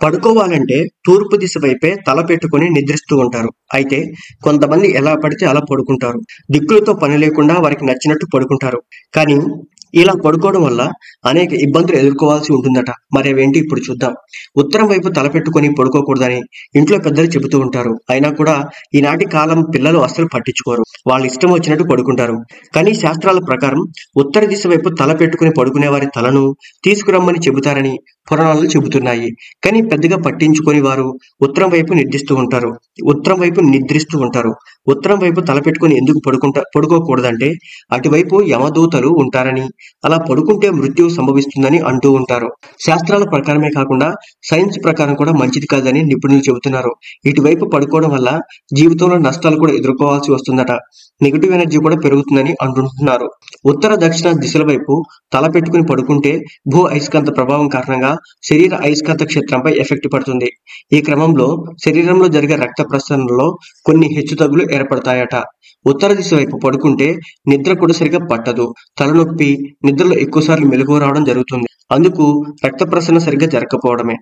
పడుకోవాలంటే తూర్పు దిశ వైపే తల పెట్టుకుని నిద్రిస్తూ ఉంటారు. అయితే కొంతమంది ఎలా పడితే అలా పడుకుంటారు. దిక్కులతో పని లేకుండా వారికి నచ్చినట్టు పడుకుంటారు. కానీ ఇలా పడుకోవడం వల్ల అనేక ఇబ్బందులు ఎదుర్కోవాల్సి ఉంటుందట. మరి అవేంటి ఇప్పుడు చూద్దాం. ఉత్తరం వైపు తల పెట్టుకొని పడుకోకూడదని ఇంట్లో పెద్దలు చెబుతూ ఉంటారు. అయినా కూడా ఈనాటి కాలం పిల్లలు అస్సలు పట్టించుకోరు. వాళ్ళ ఇష్టం వచ్చినట్టు పడుకుంటారు. కానీ శాస్త్రాల ప్రకారం ఉత్తర దిశ వైపు తల పెట్టుకుని పడుకునే వారి తలను తీసుకురమ్మని చెబుతారని పురాణాలు చెబుతున్నాయి. కానీ పెద్దగా పట్టించుకొని వారు ఉత్తరం వైపు నిద్రిస్తూ ఉంటారు. ఉత్తరం వైపు తలపెట్టుకొని ఎందుకు పడుకోకూడదంటే అటువైపు యమదూతలు ఉంటారని, అలా పడుకుంటే మృత్యువు సంభవిస్తుందని అంటూ ఉంటారు. శాస్త్రాల ప్రకారమే కాకుండా సైన్స్ ప్రకారం కూడా మంచిది కాదని నిపుణులు చెబుతున్నారు. ఇటువైపు పడుకోవడం వల్ల జీవితంలో నష్టాలు కూడా ఎదుర్కోవాల్సి వస్తుందట. నెగిటివ్ ఎనర్జీ కూడా పెరుగుతుందని అంటుంటున్నారు. ఉత్తర దక్షిణ దిశల వైపు తల పెట్టుకుని పడుకుంటే భూ అయస్కాంత ప్రభావం కారణంగా శరీర అయస్కాంత క్షేత్రంపై ఎఫెక్ట్ పడుతుంది. ఈ క్రమంలో శరీరంలో జరిగే రక్త ప్రసరణలో కొన్ని హెచ్చుతగ్గులు ఏర్పడతాయట. ఉత్తర దిశ వైపు పడుకుంటే నిద్ర కూడా సరిగా పట్టదు. తలనొప్పి, నిద్రలో ఎక్కువసార్లు మెలకువ రావడం జరుగుతుంది. అందుకు రక్త ప్రసరణ సరిగ్గా జరగకపోవడమే.